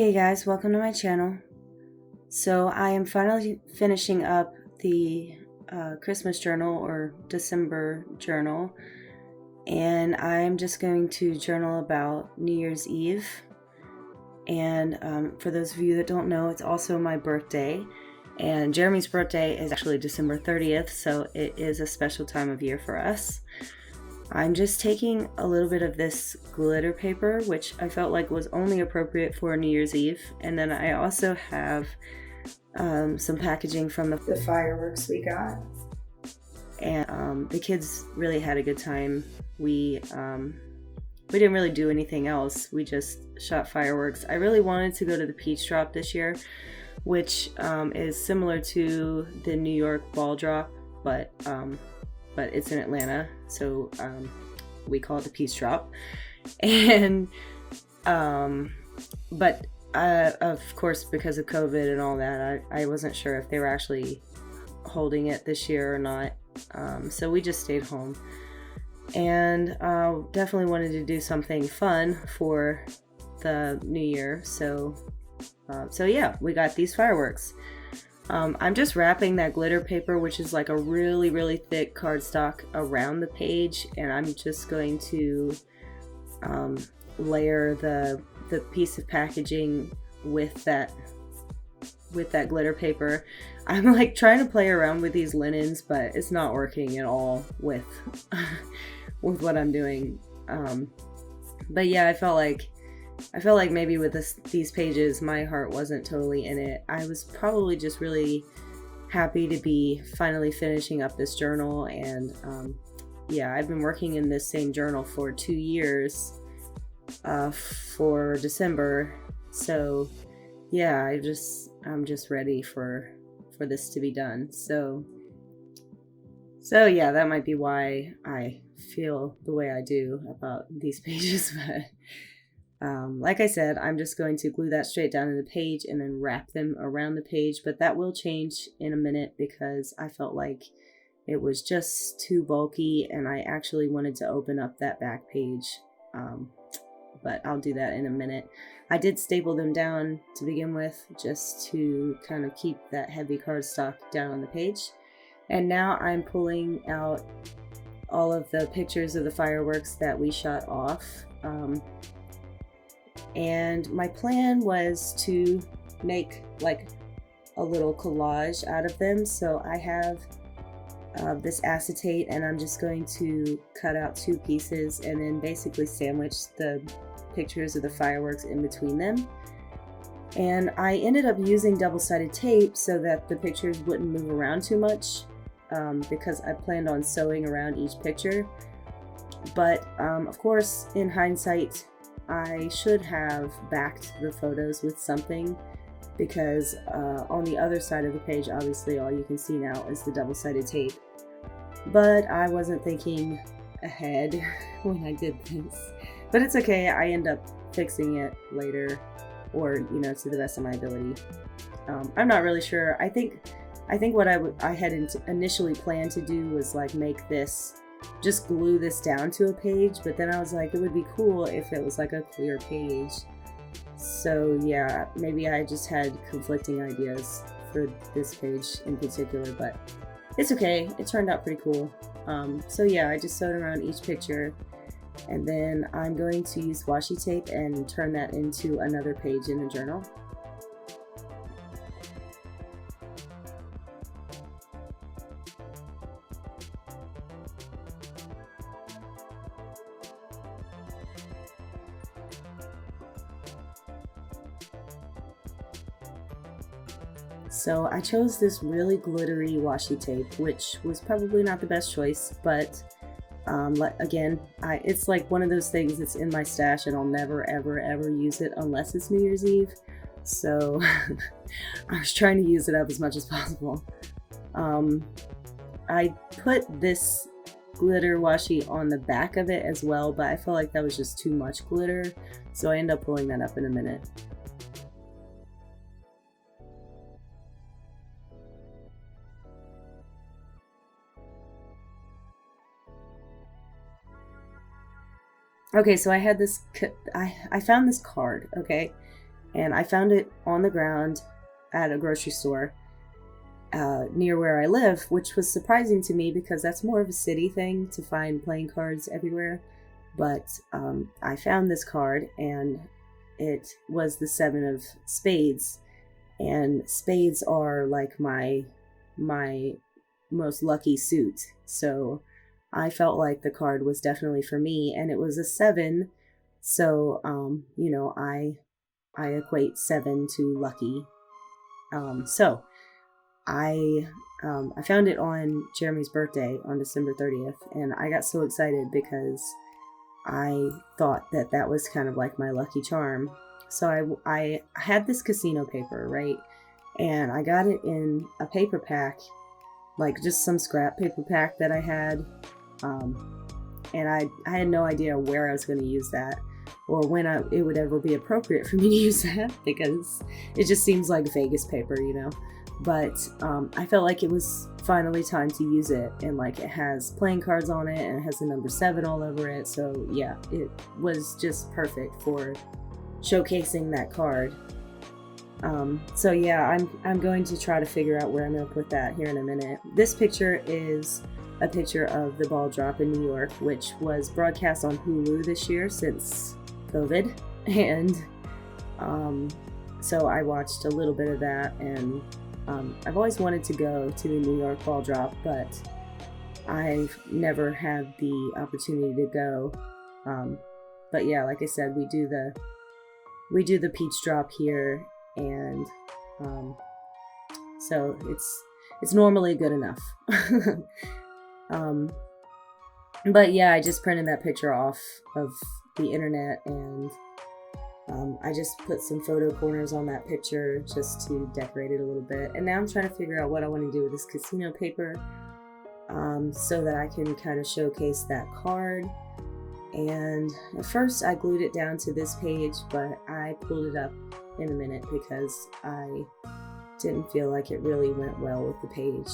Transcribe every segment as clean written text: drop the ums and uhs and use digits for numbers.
Hey guys, welcome to my channel. So I am finally finishing up the Christmas journal or December journal, and I'm just going to journal about New Year's Eve. And for those of you that don't know, it's also my birthday, and Jeremy's birthday is actually December 30th, so it is a special time of year for us. I'm just taking a little bit of this glitter paper, which I felt like was only appropriate for New Year's Eve. And then I also have some packaging from the fireworks we got. And the kids really had a good time. We didn't really do anything else. We just shot fireworks. I really wanted to go to the Peach Drop this year, which is similar to the New York ball drop, but it's in Atlanta, so we call it the Peach Drop. And but of course, because of COVID and all that, I wasn't sure if they were actually holding it this year or not, so we just stayed home. And definitely wanted to do something fun for the new year, so yeah, we got these fireworks. I'm just wrapping that glitter paper, which is like a really thick cardstock, around the page, and I'm just going to layer the piece of packaging with that glitter paper. I'm like trying to play around with these linens, but it's not working at all with what I'm doing. But yeah, I felt like maybe with these pages, my heart wasn't totally in it. I was probably just really happy to be finally finishing up this journal. And yeah, I've been working in this same journal for 2 years for December. So yeah, I'm just ready for this to be done. So yeah, that might be why I feel the way I do about these pages. But like I said, I'm just going to glue that straight down to the page and then wrap them around the page, but that will change in a minute because I felt like it was just too bulky and I actually wanted to open up that back page, but I'll do that in a minute. I did staple them down to begin with just to kind of keep that heavy cardstock down on the page. And now I'm pulling out all of the pictures of the fireworks that we shot off. And my plan was to make like a little collage out of them. So I have this acetate, and I'm just going to cut out 2 pieces and then basically sandwich the pictures of the fireworks in between them. And I ended up using double-sided tape so that the pictures wouldn't move around too much, because I planned on sewing around each picture. But of course, in hindsight, I should have backed the photos with something, because on the other side of the page, obviously all you can see now is the double-sided tape. But I wasn't thinking ahead when I did this. But it's okay, I end up fixing it later, or to the best of my ability. I'm not really sure. I think what I had initially planned to do was like make this, just glue this down to a page, but then I was like, it would be cool if it was like a clear page. So yeah, maybe I just had conflicting ideas for this page in particular, but it's okay, it turned out pretty cool. So yeah, I just sewed around each picture, and then I'm going to use washi tape and turn that into another page in the journal. So I chose this really glittery washi tape, which was probably not the best choice, but again, it's like one of those things that's in my stash and I'll never ever use it unless it's New Year's Eve. So I was trying to use it up as much as possible. I put this glitter washi on the back of it as well, but I felt like that was just too much glitter, so I ended up pulling that up in a minute. Okay, so I had this, I found this card, okay? and I found it on the ground at a grocery store near where I live, which was surprising to me because that's more of a city thing to find playing cards everywhere. But I found this card, and it was the 7 of spades, and spades are like my most lucky suit. So I felt like the card was definitely for me, and it was a 7. So you know, I equate 7 to lucky. So I found it on Jeremy's birthday on December 30th, and I got so excited because I thought that that was kind of like my lucky charm. So I had this casino paper, right? And I got it in a paper pack, like just some scrap paper pack that I had. And I had no idea where I was going to use that, or when it would ever be appropriate for me to use that, because it just seems like Vegas paper, you know. But I felt like it was finally time to use it, and like it has playing cards on it, and it has the number 7 all over it. So yeah, it was just perfect for showcasing that card. So yeah, I'm going to try to figure out where I'm going to put that here in a minute. This picture is a picture of the ball drop in New York, which was broadcast on Hulu this year since COVID, and so I watched a little bit of that, and I've always wanted to go to the New York ball drop, but I've never had the opportunity to go. But yeah, like I said, we do the peach drop here, and so it's normally good enough. But yeah, I just printed that picture off of the internet, and I just put some photo corners on that picture just to decorate it a little bit. And now I'm trying to figure out what I want to do with this casino paper, so that I can kind of showcase that card. And at first I glued it down to this page, but I pulled it up in a minute because I didn't feel like it really went well with the page.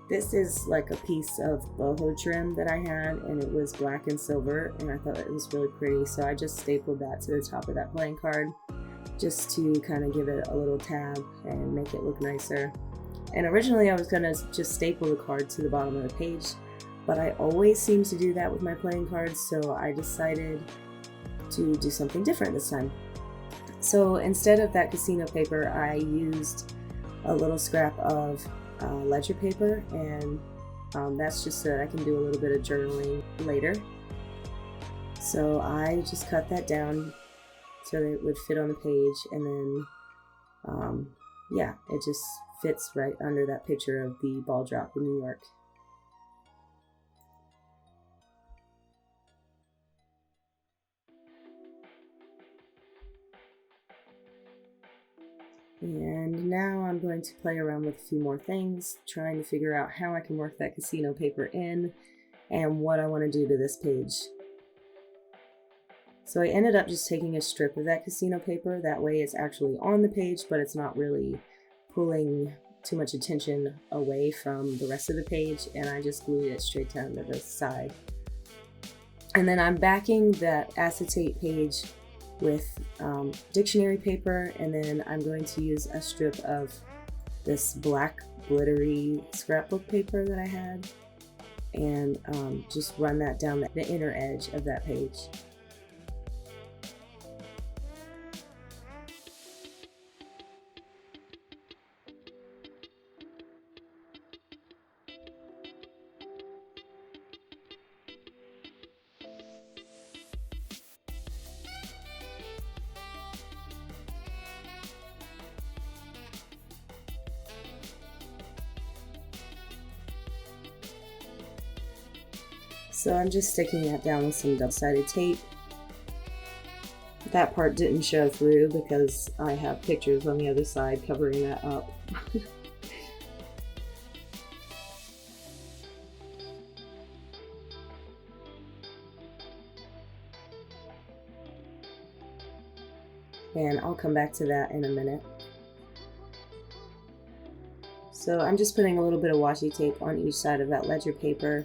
This is like a piece of boho trim that I had, and it was black and silver, and I thought it was really pretty, so I just stapled that to the top of that playing card just to kind of give it a little tab and make it look nicer. And originally I was going to just staple the card to the bottom of the page, but I always seem to do that with my playing cards, so I decided to do something different this time. So instead of that casino paper, I used a little scrap of ledger paper, and that's just so that I can do a little bit of journaling later. So I just cut that down so that it would fit on the page, and then yeah, it just fits right under that picture of the ball drop in New York. And now I'm going to play around with a few more things, trying to figure out how I can work that casino paper in and what I want to do to this page. So I ended up just taking a strip of that casino paper, that way it's actually on the page, but it's not really pulling too much attention away from the rest of the page, and I just glued it straight down to the side. And then I'm backing that acetate page with dictionary paper, and then I'm going to use a strip of this black glittery scrapbook paper that I had, and just run that down the inner edge of that page. So I'm just sticking that down with some double-sided tape. That part didn't show through because I have pictures on the other side covering that up. And I'll come back to that in a minute. So I'm just putting a little bit of washi tape on each side of that ledger paper,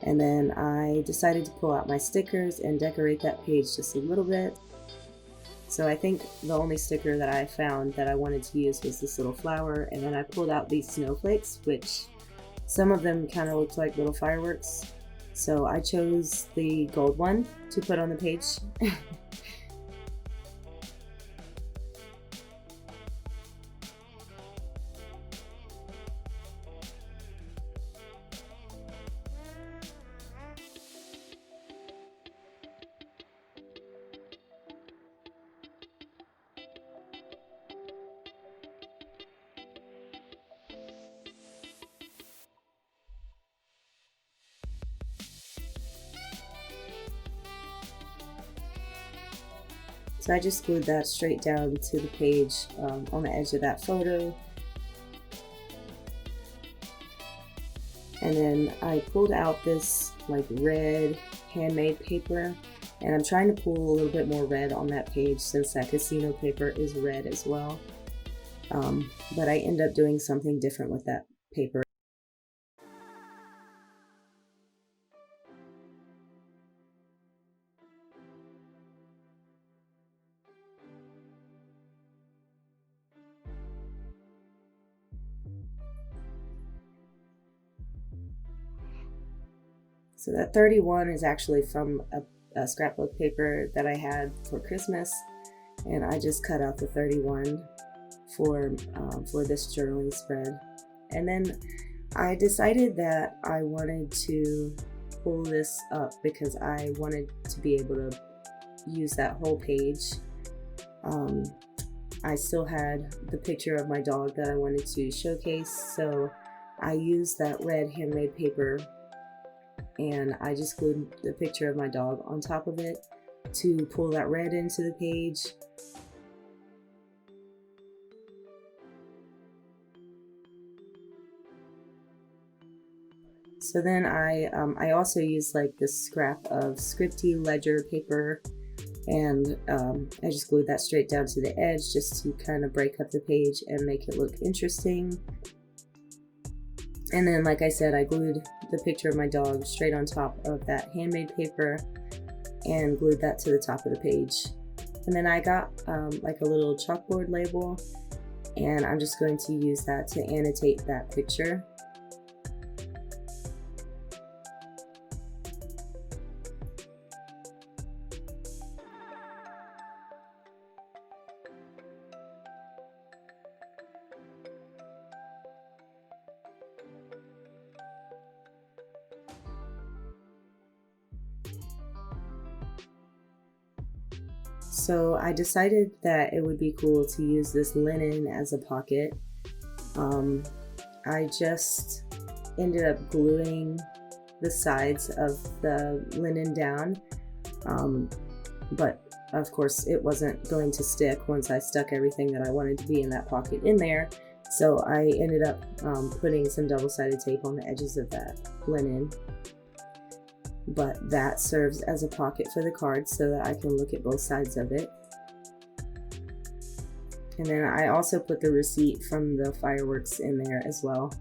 and then I decided to pull out my stickers and decorate that page just a little bit. So I think the only sticker that I found that I wanted to use was this little flower, and then I pulled out these snowflakes, which some of them kind of looked like little fireworks. So I chose the gold one to put on the page. So I just glued that straight down to the page on the edge of that photo. And then I pulled out this like red handmade paper, and I'm trying to pull a little bit more red on that page since that casino paper is red as well. But I end up doing something different with that paper. So that 31 is actually from a scrapbook paper that I had for Christmas, and I just cut out the 31 for this journaling spread. And then I decided that I wanted to pull this up because I wanted to be able to use that whole page. I still had the picture of my dog that I wanted to showcase, so I used that red handmade paper and I just glued the picture of my dog on top of it to pull that red into the page. So then I also used like this scrap of scripty ledger paper, and I just glued that straight down to the edge just to kind of break up the page and make it look interesting. And then, like I said, I glued the picture of my dog straight on top of that handmade paper and glued that to the top of the page. And then I got like a little chalkboard label, and I'm just going to use that to annotate that picture. So I decided that it would be cool to use this linen as a pocket. I just ended up gluing the sides of the linen down, but of course it wasn't going to stick once I stuck everything that I wanted to be in that pocket in there. So I ended up putting some double-sided tape on the edges of that linen. But that serves as a pocket for the card so that I can look at both sides of it. And then I also put the receipt from the fireworks in there as well.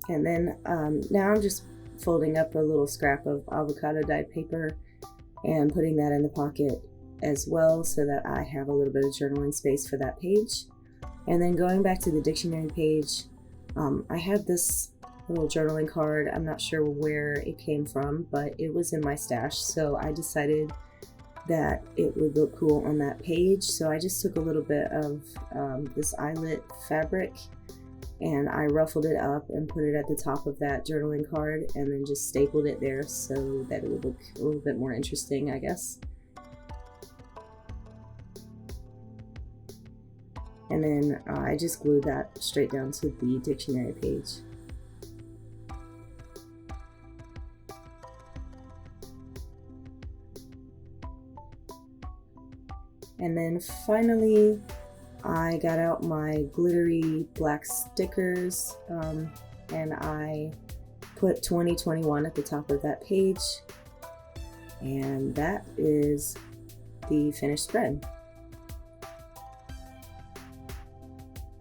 And then now I'm just folding up a little scrap of avocado dyed paper and putting that in the pocket as well so that I have a little bit of journaling space for that page. And then going back to the dictionary page, I had this little journaling card. I'm not sure where it came from, but it was in my stash, so I decided that it would look cool on that page. So I just took a little bit of this eyelet fabric and I ruffled it up and put it at the top of that journaling card and then just stapled it there so that it would look a little bit more interesting, I guess. And then I just glued that straight down to the dictionary page. And then finally, I got out my glittery black stickers and I put 2021 at the top of that page. And that is the finished spread.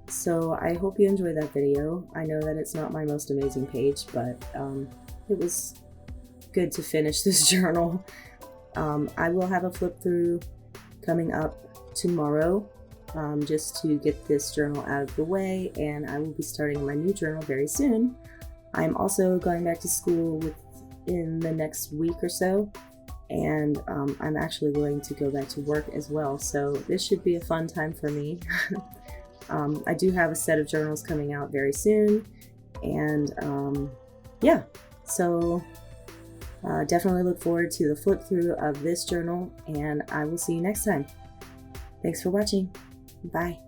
So I hope you enjoyed that video. I know that it's not my most amazing page, but it was good to finish this journal. I will have a flip through coming up tomorrow just to get this journal out of the way, and I will be starting my new journal very soon. I'm also going back to school within the next week or so, and I'm actually going to go back to work as well, so this should be a fun time for me. I do have a set of journals coming out very soon, and yeah, so definitely look forward to the flip through of this journal, and I will see you next time. Thanks for watching. Bye.